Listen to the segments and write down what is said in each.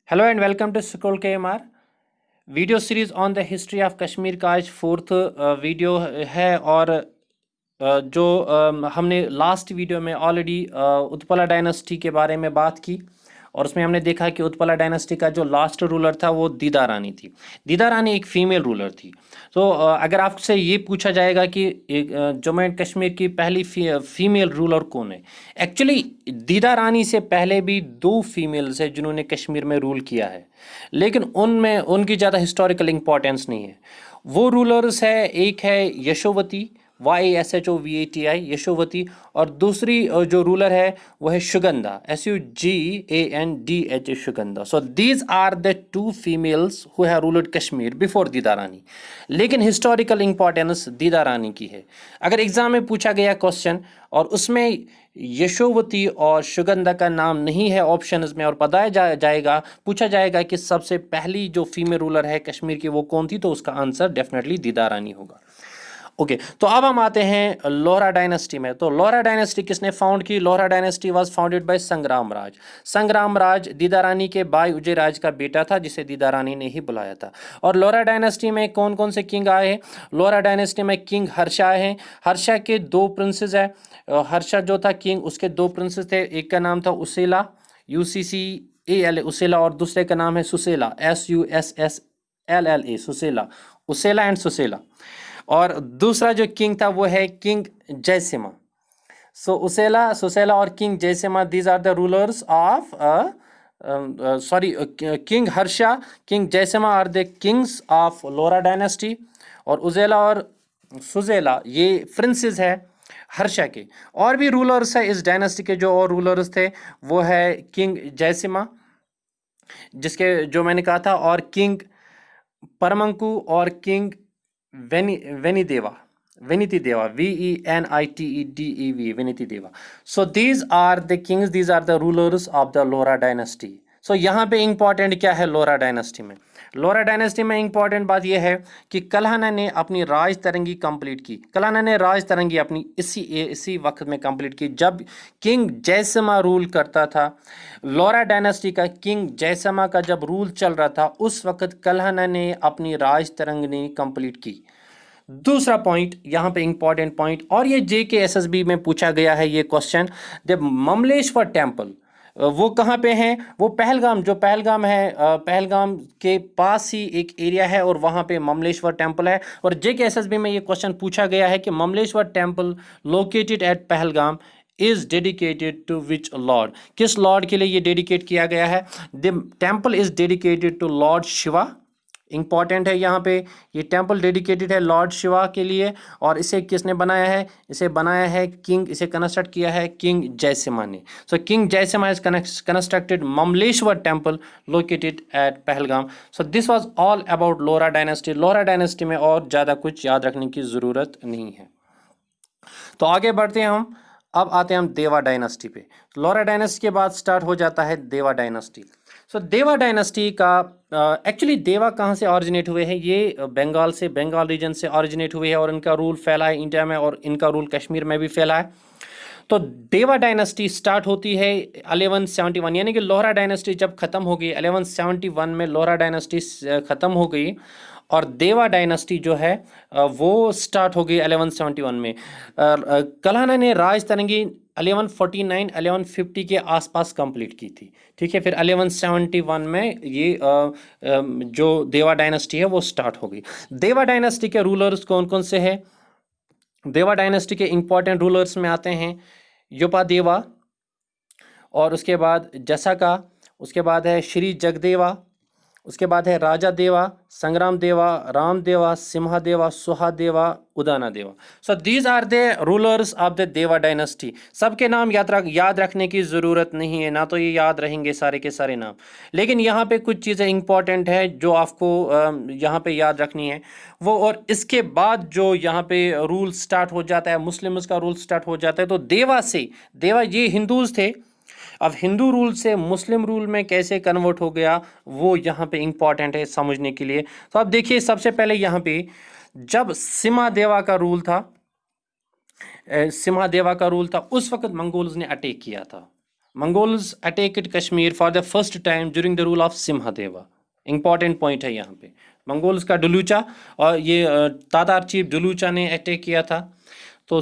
Hello and welcome to school K M R video series on the history of Kashmir का आज fourth video है। और जो हमने लास्ट वीडियो में ऑलरेडी उत्पला डायनेस्टी के बारे में बात की और उसमें हमने देखा कि उत्पला डायनेस्टी का जो लास्ट रूलर था वो दीदा रानी थी। दीदा रानी एक फीमेल रूलर थी। तो अगर आपसे ये पूछा जाएगा कि जम्मू एंड कश्मीर की पहली फीमेल रूलर कौन है, एक्चुअली दीदा रानी से पहले भी दो फीमेल्स हैं जिन्होंने कश्मीर में रूल किया है, लेकिन उनमें उनकी ज़्यादा हिस्टोरिकल इंपॉर्टेंस नहीं है। वो रूलर्स है, एक है यशोवती, YASHOVATI यशोवती, और दूसरी जो रूलर है वो है Sugandha, SUGANDH Sugandha. So these are the two females who have ruled Kashmir before Didda Rani. लेकिन हिस्टोरिकल इंपॉर्टेंस दीदा रानी की है। अगर एग्जाम में पूछा गया क्वेश्चन और उसमें यशोवती और शुगंधा का नाम नहीं है ऑप्शंस में और बताया जाएगा, पूछा जाएगा कि सबसे पहली जो फीमेल रूलर है कश्मीर की वो कौन थी, तो उसका आंसर डेफिनेटली दीदा रानी होगा। ओके, तो अब हम आते हैं लोहरा डायनेस्टी में। तो लोहरा डायनेस्टी किसने फाउंड की? Lohara dynasty was founded by Sangram Raj. संग्राम राज दीदा रानी के भाई उजय राज का बेटा था, जिसे दीदा रानी ने ही बुलाया था। और लोहरा डायनेस्टी में कौन कौन से किंग आए हैं? लोहरा डायनेस्टी में किंग हर्षा है। हर्षा के दो प्रिंसेस है। हर्षा जो था किंग, उसके दो प्रिंसेस थे। एक का नाम था उसेला, UCCALA उसेला, और दूसरे का नाम है सुसेला, SUSSLLA सुसेला, उसेला एंड सुसेला। और दूसरा जो किंग था वो है किंग जयसिमा। सो उसेला, सुसेला और king Jayasimha, these are the rulers of king Harsha, king Jayasimha are the kings of Lohara dynasty. और उजेला और सुजेला ये प्रिंसेस है हर्षा के। और भी रूलर्स है इस डायनेस्टी के, जो और रूलर्स थे वो है किंग जयसिमा, जिसके जो मैंने कहा था, और किंग परमंकु, और king वेनिदेवा, Veniti Deva, VENITEDEV, Veniti Deva. So these are the kings, these are the rulers of the Lora dynasty. So यहाँ पे इंपॉर्टेंट क्या है लोरा डायनेस्टी में? लोरा डायनेस्टी में इंपॉर्टेंट बात यह है कि कल्हना ने अपनी राज तरंगी कंप्लीट की। कल्हना ने राज तरंगी अपनी इसी वक्त में कंप्लीट की जब किंग जयसिमा रूल करता था। लोरा डायनेस्टी का किंग जयसिमा का जब रूल चल रहा था, उस वक्त कल्हना ने अपनी राज तरंगी कंप्लीट की। दूसरा पॉइंट यहाँ पे इंपॉर्टेंट पॉइंट, और ये JKSSB में पूछा गया है ये क्वेश्चन, द ममलेश्वर टेम्पल वो कहाँ पे है? वो पहलगाम, जो पहलगाम है, पहलगाम के पास ही एक एरिया है और वहाँ पे ममलेश्वर टेम्पल है। और JKSSB में ये क्वेश्चन पूछा गया है कि Mamleshwar temple located at Pahalgam is dedicated to which lord? किस लॉर्ड के लिए ये डेडिकेट किया गया है? The temple is dedicated to lord Shiva. Important है यहाँ पे, ये टेम्पल डेडिकेटेड है लॉर्ड शिवा के लिए। और इसे किसने बनाया है? इसे बनाया है किंग, इसे कंस्ट्रक्ट किया है किंग जयसिमा ने। So king Jayasimha has constructed Mamaleshwar temple located at Pahalgam. So this was all about Lohara dynasty. Lohara dynasty में और ज़्यादा कुछ याद रखने की ज़रूरत नहीं है। तो आगे बढ़ते हैं हम। अब आते हैं हम देवा डायनेस्टी पे। लोहरा डायनेस्टी के बाद स्टार्ट हो जाता है देवा डायनेस्टी। सो देवा डायनेस्टी का एक्चुअली देवा कहाँ से ऑरिजिनेट हुए हैं? ये बंगाल से, बंगाल रीजन से ऑरिजिनेट हुए हैं और इनका रूल फैला है इंडिया में, और इनका रूल कश्मीर में भी फैला है। तो देवा डायनेस्टी स्टार्ट होती है 1171, यानी कि लोहरा डायनेस्टी जब ख़त्म हो गई 1171 में, लोहरा डायनेस्टी ख़त्म हो गई और देवा डायनेस्टी जो है वो स्टार्ट हो गई 1171 में। कल्हना ने राज तरंगी 1149 1150 के आसपास कंप्लीट की थी। ठीक है, फिर 1171 में ये जो देवा डायनेस्टी है वो स्टार्ट हो गई। देवा डायनेस्टी के रूलर्स कौन कौन से हैं? देवा डायनेस्टी के इंपॉर्टेंट रूलर्स में आते हैं युपादेवा, और उसके बाद जसाका, उसके बाद है श्री जगदेवा, उसके बाद है राजा देवा, संग्राम देवा, राम देवा, सिम्हा देवा, सुहा Deva, Udana Deva. So these are the rulers of the Deva dynasty. सबके नाम याद रखने की ज़रूरत नहीं है, ना तो ये याद रहेंगे सारे के सारे नाम, लेकिन यहाँ पे कुछ चीज़ें इंपॉर्टेंट है जो आपको यहाँ पे याद रखनी है वो। और इसके बाद जो यहाँ पे रूल स्टार्ट हो जाता है, मुस्लिम्स का रूल स्टार्ट हो जाता है। तो देवा से, देवा ये हिंदूज थे, अब हिंदू रूल से मुस्लिम रूल में कैसे कन्वर्ट हो गया वो यहाँ पे इंपॉर्टेंट है समझने के लिए। तो आप देखिए, सबसे पहले यहाँ पे जब सिम्हा देवा का रूल था, सिम्हा देवा का रूल था, उस वक्त मंगोल्स ने अटैक किया था। Mongols attacked Kashmir for the first time during the rule of Simhadeva. Important point है यहाँ पे। मंगोल्स का डुलूचा और ये तातार चीफ डुलूचा ने अटैक किया था। तो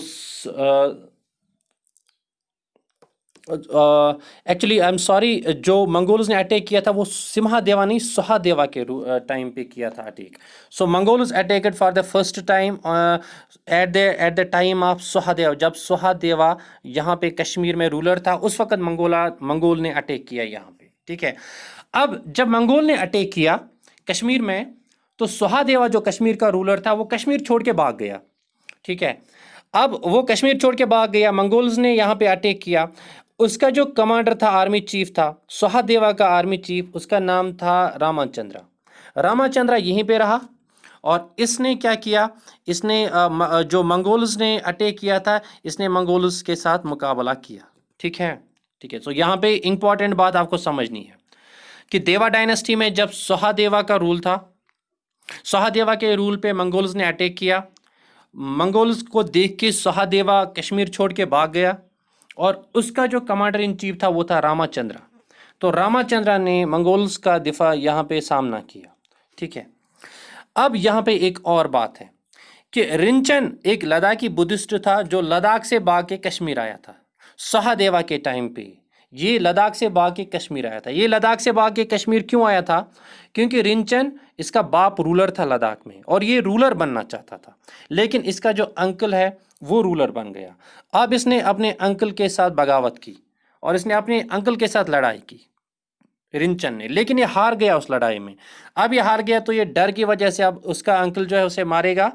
एक्चुअली आई एम सॉरी, जो मंगोल्स ने अटैक किया था वो सिम्हादेवा नहीं सुहादेवा के टाइम पे किया था attack. So Mongols attacked for the first time at the time of Suhadeva, जब सुहादेवा यहाँ पे कश्मीर में रूलर था उस वक्त मंगोल ने अटैक किया यहाँ पे। ठीक है, अब जब मंगोल ने अटैक किया कश्मीर में तो सुहादेवा जो कश्मीर का रूलर था वो कश्मीर छोड़ के भाग गया। ठीक है, अब वो कश्मीर छोड़ के भाग गया, मंगोल्स ने यहाँ पे अटैक किया। उसका जो कमांडर था, आर्मी चीफ था, सुहादेवा का आर्मी चीफ, उसका नाम था रामाचंद्रा। रामाचंद्रा यहीं पे रहा और इसने क्या किया, इसने जो मंगोल्स ने अटैक किया था इसने मंगोल्स के साथ मुकाबला किया। ठीक है, ठीक है। तो यहाँ पे इंपॉर्टेंट बात आपको समझनी है कि देवा डायनेस्टी में जब सुहादेवा का रूल था, सुहादेवा के रूल पे मंगोल्स ने अटैक किया। मंगोल्स को देख के सुहादेवा कश्मीर छोड़ के भाग गया और उसका जो कमांडर इन चीफ था वो था रामाचंद्रा। तो रामाचंद्रा ने मंगोल्स का दिफा यहाँ पे सामना किया। ठीक है, अब यहाँ पे एक और बात है कि रिंचन एक लद्दाखी बुद्धिस्ट था जो लद्दाख से भाग के कश्मीर आया था सुहादेवा के टाइम पे। ये लद्दाख से भाग के कश्मीर आया था। ये लद्दाख से भाग के कश्मीर क्यों आया था? क्योंकि रिंचन इसका बाप रूलर था लद्दाख में और ये रूलर बनना चाहता था, लेकिन इसका जो अंकल है वो रूलर बन गया। अब इसने अपने अंकल के साथ बगावत की और इसने अपने अंकल के साथ लड़ाई की रिंचन ने, लेकिन ये हार गया उस लड़ाई में। अब ये हार गया तो ये डर की वजह से अब उसका अंकल जो है उसे मारेगा,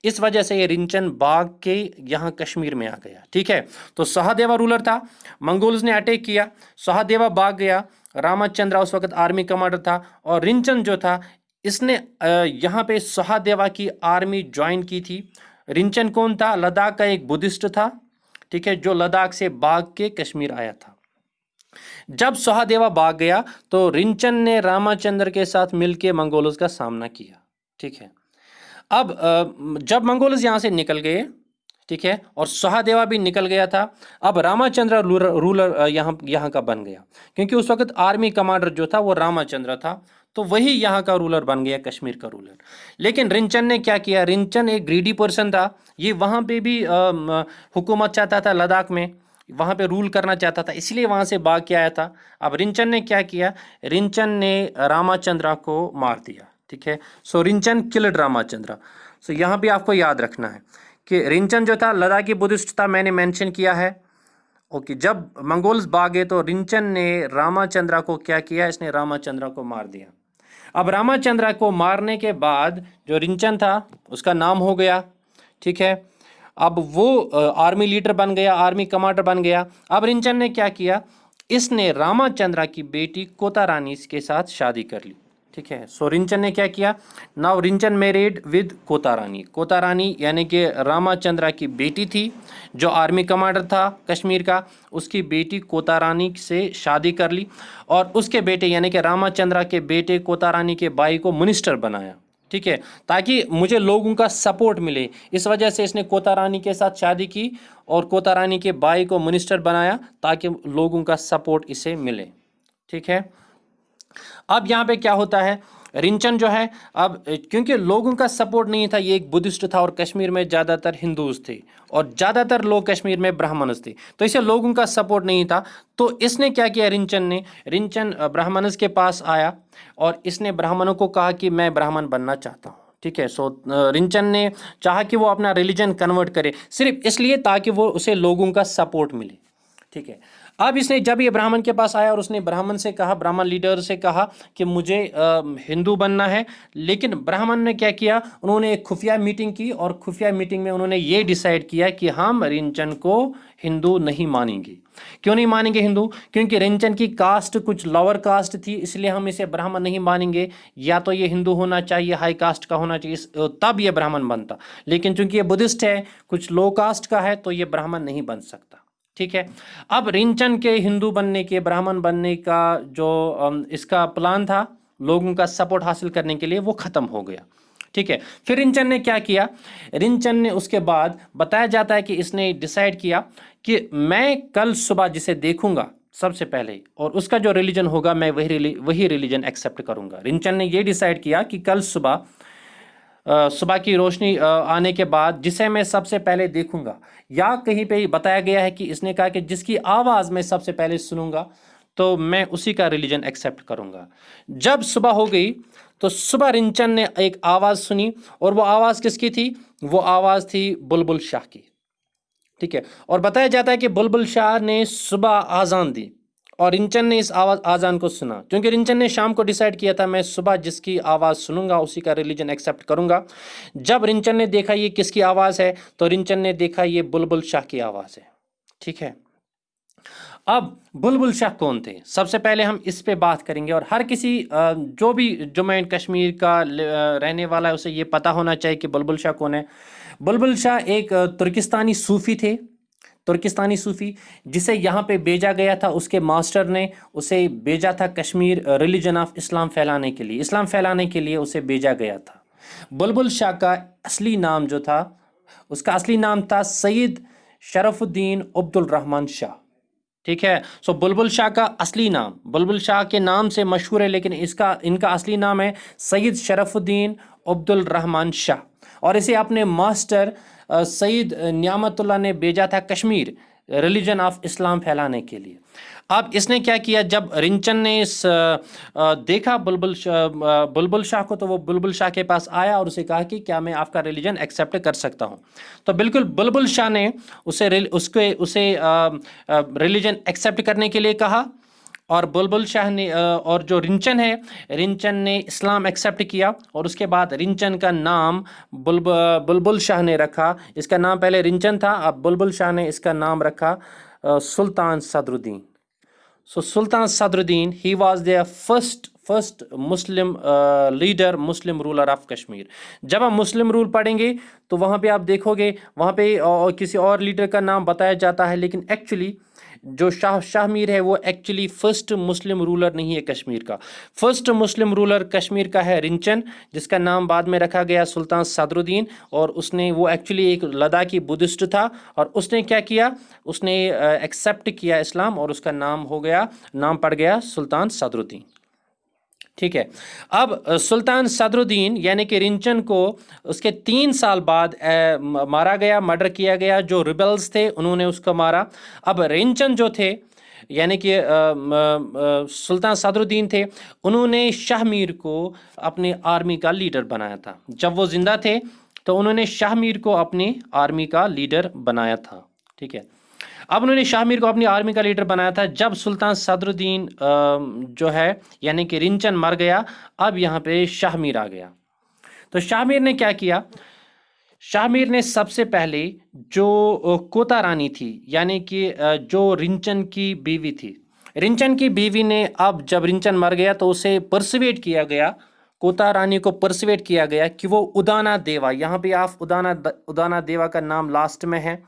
इस वजह से ये रिंचन भाग के यहाँ कश्मीर में आ गया। ठीक है, तो सुहादेवा रूलर था, मंगोल्स ने अटैक किया, सुहादेवा भाग गया, रामचंद्रा उस वक्त आर्मी कमांडर था और रिंचन जो था इसने यहाँ पे सुहादेवा की आर्मी ज्वाइन की थी। रिंचन कौन था? लद्दाख का एक बुद्धिस्ट था। ठीक है, जो लद्दाख से भाग के कश्मीर आया था। जब सुहादेवा भाग गया तो रिंचन ने रामचंद्र के साथ मिलकर मंगोल्स का सामना किया। ठीक है, अब जब मंगोल्स यहाँ से निकल गए, ठीक है, और सुहादेवा भी निकल गया था, अब रामचंद्र रूलर यहाँ का बन गया, क्योंकि उस वक्त आर्मी कमांडर जो था वो रामचंद्र था, तो वही यहाँ का रूलर बन गया, कश्मीर का रूलर। लेकिन रिंचन ने क्या किया? रिंचन एक ग्रीडी पर्सन था, ये वहाँ पे भी हुकूमत चाहता था, लद्दाख में वहाँ पे रूल करना चाहता था, इसलिए वहाँ से भाग के आया था। अब रिंचन ने क्या किया? रिंचन ने रामचंद्रा को मार दिया। ठीक है, सो रिंचन किल्ड रामचंद्रा। सो यहाँ भी आपको याद रखना है कि रिंचन जो था लद्दाखी बुद्धिस्ट था, मैंने मेंशन किया है। ओके, जब मंगोल्स भागे तो रिंचन ने रामचंद्रा को क्या किया? इसने रामचंद्रा को मार दिया। अब रामचंद्रा को मारने के बाद जो रिंचन था उसका नाम हो गया। ठीक है, अब वो आर्मी लीडर बन गया, आर्मी कमांडर बन गया। अब रिंचन ने क्या किया? इसने रामचंद्रा की बेटी कोता रानी के साथ शादी कर ली। ठीक है, सो रिंचन ने क्या किया? नाउ रिंचन मैरिड विद कोता रानी। कोता रानी यानी कि रामचंद्रा की बेटी थी, जो आर्मी कमांडर था कश्मीर का, उसकी बेटी कोता रानी से शादी कर ली और उसके बेटे यानी कि रामचंद्रा के बेटे कोता रानी के भाई को मिनिस्टर बनाया। ठीक है, ताकि मुझे लोगों का सपोर्ट मिले, इस वजह से इसने कोता रानी के साथ शादी की और कोता रानी के भाई को मिनिस्टर बनाया ताकि लोगों का सपोर्ट इसे मिले। ठीक है, अब यहाँ पे क्या होता है? रिंचन जो है, अब क्योंकि लोगों का सपोर्ट नहीं था, ये एक बुद्धिस्ट था और कश्मीर में ज़्यादातर हिंदूज थे और ज़्यादातर लोग कश्मीर में ब्राह्मणस थे, तो इसे लोगों का सपोर्ट नहीं था। तो इसने क्या किया? रिंचन ब्राह्मणस के पास आया और इसने ब्राह्मणों को कहा कि मैं ब्राह्मण बनना चाहता हूँ। ठीक है, सो रिंचन ने चाहा कि वो अपना रिलीजन कन्वर्ट करे, सिर्फ इसलिए ताकि वो उसे लोगों का सपोर्ट मिले। ठीक है, अब इसने जब ये ब्राह्मण के पास आया और उसने ब्राह्मण से कहा, ब्राह्मण लीडर से कहा कि मुझे हिंदू बनना है, लेकिन ब्राह्मण ने क्या किया? उन्होंने एक खुफिया मीटिंग की और खुफिया मीटिंग में उन्होंने ये डिसाइड किया कि हम रिंचन को हिंदू नहीं मानेंगे। क्यों नहीं मानेंगे हिंदू? क्योंकि रिंचन की कास्ट कुछ लोअर कास्ट थी, इसलिए हम इसे ब्राह्मण नहीं मानेंगे, या तो ये हिंदू होना चाहिए, हाई कास्ट का होना चाहिए, तब ये ब्राह्मण बनता। लेकिन चूंकि ये बुद्धिस्ट है, कुछ लो कास्ट का है, तो ये ब्राह्मण नहीं बन सकता। ठीक है, अब रिंचन के हिंदू बनने के, ब्राह्मण बनने का जो इसका प्लान था लोगों का सपोर्ट हासिल करने के लिए, वो ख़त्म हो गया। ठीक है, फिर रिंचन ने क्या किया? रिंचन ने उसके बाद बताया जाता है कि इसने डिसाइड किया कि मैं कल सुबह जिसे देखूंगा सबसे पहले, और उसका जो रिलीजन होगा मैं वही रिलीजन एक्सेप्ट करूंगा। रिंचन ने ये डिसाइड किया कि कल सुबह की रोशनी आने के बाद जिसे मैं सबसे पहले देखूंगा, या कहीं पे बताया गया है कि इसने कहा कि जिसकी आवाज़ मैं सबसे पहले सुनूंगा तो मैं उसी का रिलीजन एक्सेप्ट करूंगा। जब सुबह हो गई तो सुबह रिंचन ने एक आवाज़ सुनी, और वो आवाज़ किसकी थी? वो आवाज़ थी बुलबुल शाह की। ठीक है, और बताया जाता है कि बुलबुल शाह ने सुबह आज़ान दी और रिंचन ने इस आज़ान को सुना, क्योंकि रिंचन ने शाम को डिसाइड किया था मैं सुबह जिसकी आवाज़ सुनूंगा उसी का रिलीजन एक्सेप्ट करूंगा। जब रिंचन ने देखा ये किसकी आवाज़ है, तो रिंचन ने देखा ये बुलबुल शाह की आवाज़ है। ठीक है, अब बुलबुल शाह कौन थे, सबसे पहले हम इस पे बात करेंगे। और हर किसी जो भी जम्मू एंड कश्मीर का रहने वाला है उसे ये पता होना चाहिए कि बुलबुल शाह कौन है। बुलबुल शाह एक तुर्किस्तानी सूफ़ी थे, तुर्किस्तानी सूफ़ी, जिसे यहाँ पे भेजा गया था, उसके मास्टर ने उसे भेजा था कश्मीर रिलीजन ऑफ इस्लाम फैलाने के लिए, इस्लाम फैलाने के लिए उसे भेजा गया था। बुलबुल शाह का असली नाम जो था, उसका असली नाम था सैयद शरफुद्दीन अब्दुल रहमान शाह। ठीक है, सो बुलबुल शाह का असली नाम, बुलबुल शाह के नाम से मशहूर है, लेकिन इनका असली नाम है सैयद शरफुद्दीन अब्दुल रहमान शाह। और इसे अपने मास्टर सैयद नियामतुल्लाह ने भेजा था कश्मीर रिलीजन ऑफ इस्लाम फैलाने के लिए। अब इसने क्या किया, जब रिंचन ने देखा बुलबुल शाह को, तो वो बुलबुल शाह के पास आया और उसे कहा कि क्या मैं आपका रिलीजन एक्सेप्ट कर सकता हूँ। तो बिल्कुल बुलबुल शाह ने उसे रिलीजन एक्सेप्ट करने के लिए कहा, और बुलबुल शाह ने और जो रिंचन है, रिंचन ने इस्लाम एक्सेप्ट किया, और उसके बाद रिंचन का नाम बुलबुल शाह ने रखा। इसका नाम पहले रिंचन था, अब बुलबुल शाह ने इसका नाम रखा सुल्तान Sadruddin. So Sultan Sadruddin, he was their first Muslim leader, Muslim ruler of Kashmir। जब हम मुस्लिम रूल पढ़ेंगे तो वहाँ पे आप देखोगे, वहाँ पे किसी और लीडर का नाम बताया जाता है, लेकिन एक्चुअली जो शाह मीर है वो एक्चुअली फर्स्ट मुस्लिम रूलर नहीं है कश्मीर का। फर्स्ट मुस्लिम रूलर कश्मीर का है रिंचन, जिसका नाम बाद में रखा गया सुल्तान सदरुद्दीन। और उसने, वो एक्चुअली एक लद्दाखी बुद्धिस्ट था, और उसने क्या किया, उसने एक्सेप्ट किया इस्लाम, और उसका नाम पड़ गया सुल्तान सदरुद्दीन। ठीक है, अब सुल्तान सदरुद्दीन यानी कि रिंचन को उसके 3 साल बाद मारा गया, मर्डर किया गया। जो रिबल्स थे उन्होंने उसको मारा। अब रिंचन जो थे यानी कि सुल्तान सदरुद्दीन थे, उन्होंने शाह मीर को अपने आर्मी का लीडर बनाया था। जब वो जिंदा थे तो उन्होंने शाह मीर को अपनी आर्मी का लीडर बनाया था। ठीक है, अब उन्होंने शाह मीर को अपनी आर्मी का लीडर बनाया था। जब सुल्तान सदरुद्दीन जो है यानी कि रिंचन मर गया, अब यहाँ पे शाह मीर आ गया। तो शाह मीर ने क्या किया, शाह मीर ने सबसे पहले जो कोता रानी थी यानी कि जो रिंचन की बीवी थी, रिंचन की बीवी ने, अब जब रिंचन मर गया तो उसे परसुएट किया गया, कोता रानी को परसुएट किया गया कि वो उदाना देवा, यहाँ पे आप उदाना देवा का नाम लास्ट में है,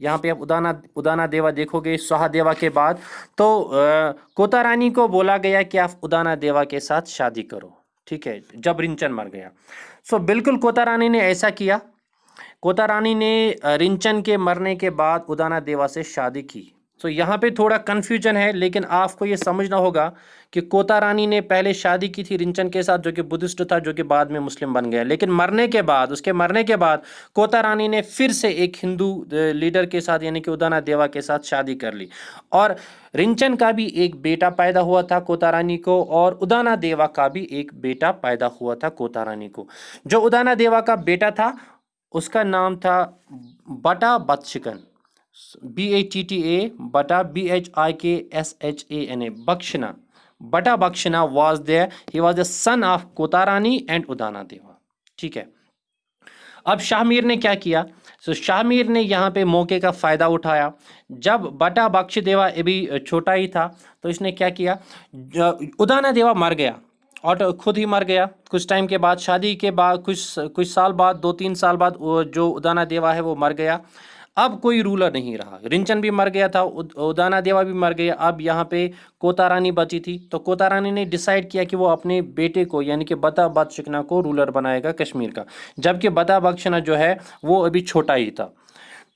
यहाँ पे आप उदाना देवा देखोगे सुहा देवा के बाद। तो कोता रानी को बोला गया कि आप उदाना देवा के साथ शादी करो। ठीक है, जब रिंचन मर गया। सो बिल्कुल कोता रानी ने ऐसा किया। कोता रानी ने रिंचन के मरने के बाद उदाना देवा से शादी की। तो यहाँ पे थोड़ा कन्फ्यूजन है, लेकिन आपको ये समझना होगा कि कोता रानी ने पहले शादी की थी रिंचन के साथ, जो कि बुद्धिस्ट था, जो कि बाद में मुस्लिम बन गया। लेकिन उसके मरने के बाद कोता रानी ने फिर से एक हिंदू लीडर के साथ यानी कि उदाना देवा के साथ शादी कर ली, और रिंचन का भी एक बेटा पैदा हुआ था कोता रानी को, और उदाना देवा का भी एक बेटा पैदा हुआ था कोता रानी को। जो उदाना देवा का बेटा था उसका नाम था बटा बख्शिकन, BATTA बटा BHIKSHANA, बख्शना, बटा बख्शना was there, he was the son of कोता रानी एंड उदाना देवा। ठीक है, अब शाह मीर ने क्या किया, तो शाह मीर ने यहाँ पे मौके का फ़ायदा उठाया। जब बटा बख्श देवा अभी छोटा ही था तो इसने क्या किया, उदाना देवा मर गया और खुद ही मर गया। कुछ टाइम के बाद, शादी के बाद कुछ साल बाद, 2-3 साल बाद, जो उदाना देवा है वो मर गया। अब कोई रूलर नहीं रहा, रिंचन भी मर गया था, उदाना देवा भी मर गया। अब यहाँ पे कोता रानी बची थी, तो कोता रानी ने डिसाइड किया कि वो अपने बेटे को यानी कि बता बख्शना को रूलर बनाएगा कश्मीर का, जबकि बता बख्शना जो है वो अभी छोटा ही था।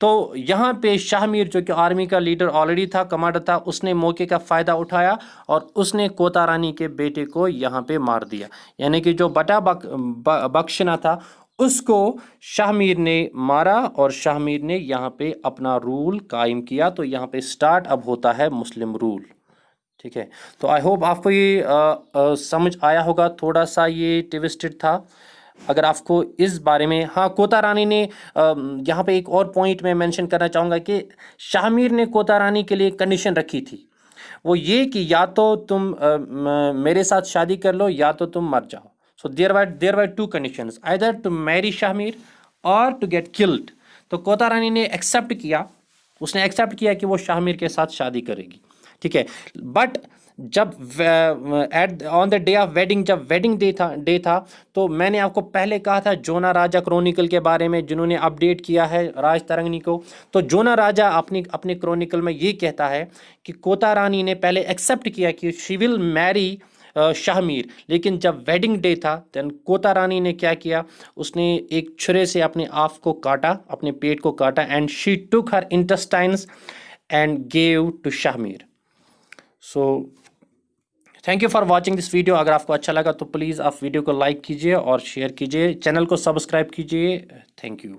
तो यहाँ पे शाहमीर जो कि आर्मी का लीडर ऑलरेडी था, कमांडर था, उसने मौके का फ़ायदा उठाया और उसने कोता रानी के बेटे को यहाँ पे मार दिया। यानी कि जो बटा बख्शना था उसको शाहमीर ने मारा और शाहमीर ने यहाँ पे अपना रूल कायम किया। तो यहाँ पे स्टार्ट अब होता है मुस्लिम रूल। ठीक है, तो आई होप आपको ये समझ आया होगा। थोड़ा सा ये ट्विस्टेड था। अगर आपको इस बारे में, हाँ, कोता रानी ने यहाँ पे एक और पॉइंट मैं मेंशन करना चाहूँगा कि शाहमीर ने कोता रानी के लिए कंडीशन रखी थी, वो ये कि या तो तुम मेरे साथ शादी कर लो या तो तुम मर जाओ। So there were two conditions, either to marry Shahmir और टू गेट किल्ड। तो कोता रानी ने एक्सेप्ट किया, उसने एक्सेप्ट किया कि वो शाहमीर के साथ शादी करेगी। ठीक है, बट जब at on the day of wedding, जब वेडिंग डे था, तो मैंने आपको पहले कहा था जोना राजा क्रॉनिकल के बारे में, जिन्होंने अपडेट किया है राज तरंगनी को। तो जोना राजा अपने क्रॉनिकल में ये कहता है कि कोता रानी ने पहले एक्सेप्ट किया कि शी विल मैरी शाहमीर, लेकिन जब वेडिंग डे था देन कोता रानी ने क्या किया, उसने एक छुरे से अपने आप को काटा, अपने पेट को काटा, and she took her intestines and gave to Shahmir. So thank you for watching this video. अगर आपको अच्छा लगा तो प्लीज़ आप वीडियो को लाइक कीजिए और शेयर कीजिए, चैनल को सब्सक्राइब कीजिए। Thank you.